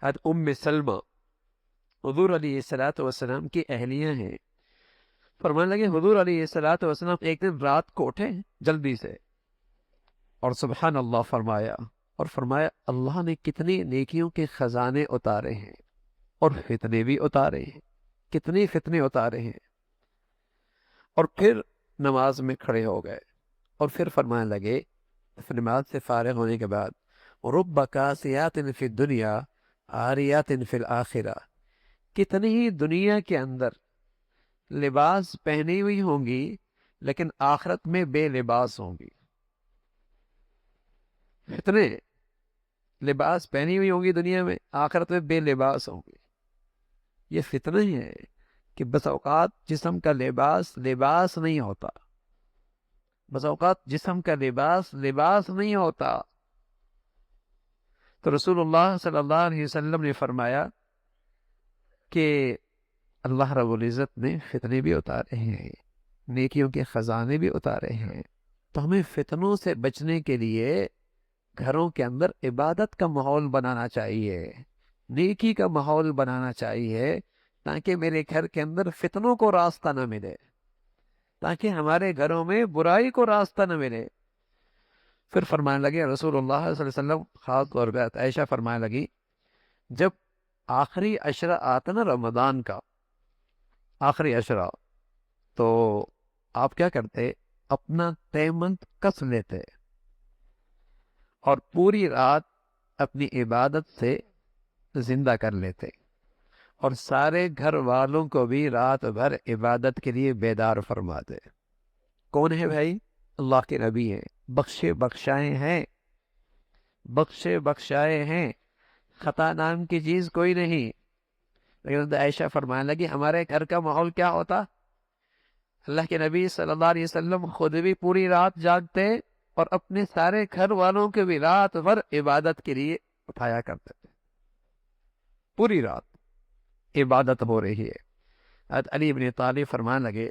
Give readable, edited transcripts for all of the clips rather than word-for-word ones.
حضرت ام سلمہ حضور علیہ الصلوۃ والسلام کی اہلیہ ہیں. فرمانے لگے حضور علیہ الصلوۃ والسلام ایک دن رات کو اٹھے جلدی سے اور سبحان اللہ فرمایا، اور فرمایا اللہ نے کتنی نیکیوں کے خزانے اتارے ہیں اور فتنے بھی اتارے ہیں، کتنے فتنے اتارے ہیں. اور پھر نماز میں کھڑے ہو گئے اور پھر فرمانے لگے نماز سے فارغ ہونے کے بعد رب کاسیات فی الدنیا عاریات فی الآخرہ، کتنی ہی دنیا کے اندر لباس پہنی ہوئی ہوں گی لیکن آخرت میں بے لباس ہوں گی. اتنے لباس پہنی ہوئی ہوں گی دنیا میں، آخرت میں بے لباس ہوں گی. یہ فتنہ ہی ہے کہ بس اوقات جسم کا لباس لباس نہیں ہوتا، بس اوقات جسم کا لباس لباس نہیں ہوتا. تو رسول اللہ صلی اللہ علیہ وسلم نے فرمایا کہ اللہ رب العزت نے فتنے بھی اتارے ہیں، نیکیوں کے خزانے بھی اتارے ہیں. تو ہمیں فتنوں سے بچنے کے لیے گھروں کے اندر عبادت کا ماحول بنانا چاہیے، نیکی کا ماحول بنانا چاہیے، تاکہ میرے گھر کے اندر فتنوں کو راستہ نہ ملے، تاکہ ہمارے گھروں میں برائی کو راستہ نہ ملے. پھر فرمانے لگے رسول اللہ صلی اللہ علیہ وسلم، خاص طور پہ عائشہ فرمانے لگی جب آخری عشرہ آتا نا رمضان کا آخری عشرہ، تو آپ کیا کرتے، اپنا تیمم کس لیتے اور پوری رات اپنی عبادت سے زندہ کر لیتے اور سارے گھر والوں کو بھی رات بھر عبادت کے لیے بیدار فرماتے. کون ہے بھائی؟ اللہ کے نبی ہیں، بخشے بخشائے ہیں، بخشے بخشائے ہیں، خطا نام کی چیز کوئی نہیں. لیکن عائشہ فرمانے لگی ہمارے گھر کا ماحول کیا ہوتا، اللہ کے نبی صلی اللہ علیہ وسلم خود بھی پوری رات جاگتے اور اپنے سارے گھر والوں کے بھی رات بھر عبادت کے لیے اٹھایا کرتے تھے. پوری رات عبادت ہو رہی ہے. حضرت علی بن طالب فرمانے لگے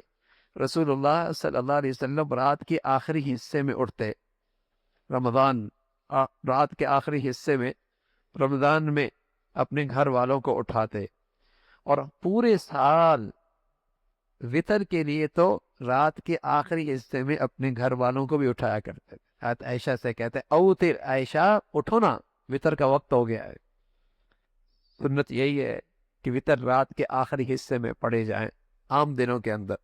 رسول اللہ صلی اللہ علیہ وسلم رات کے آخری حصے میں اٹھتے، رات کے آخری حصے میں رمضان میں اپنے گھر والوں کو اٹھاتے اور پورے سال وطر کے لیے تو رات کے آخری حصے میں اپنے گھر والوں کو بھی اٹھایا کرتے. حضرت عائشہ سے کہتے اوتر عائشہ اٹھو نا، وطر کا وقت ہو گیا ہے. سنت یہی ہے کہ وطر رات کے آخری حصے میں پڑھے جائیں عام دنوں کے اندر.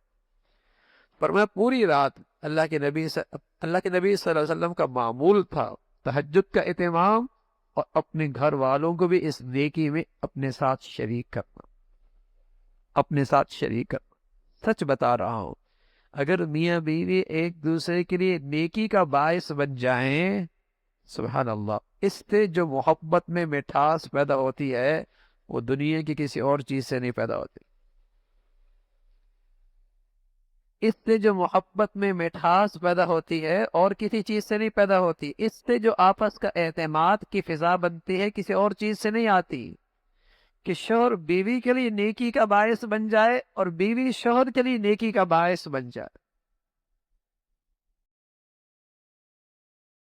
پر میں پوری رات اللہ کے نبی صلی اللہ علیہ وسلم کا معمول تھا تہجد کا اہتمام اور اپنے گھر والوں کو بھی اس نیکی میں اپنے ساتھ شریک کرنا، اپنے ساتھ شریک کرنا. سچ بتا رہا ہوں، اگر میاں بیوی ایک دوسرے کے لیے نیکی کا باعث بن جائیں، سبحان اللہ، اس سے جو محبت میں مٹھاس پیدا ہوتی ہے وہ دنیا کی کسی اور چیز سے نہیں پیدا ہوتی. اس سے جو محبت میں مٹھاس پیدا ہوتی ہے اور کسی چیز سے نہیں پیدا ہوتی. اس سے جو آپس کا اعتماد کی فضا بنتی ہے کسی اور چیز سے نہیں آتی. کہ شوہر بیوی کے لیے نیکی کا باعث بن جائے اور بیوی شوہر کے لیے نیکی کا باعث بن جائے.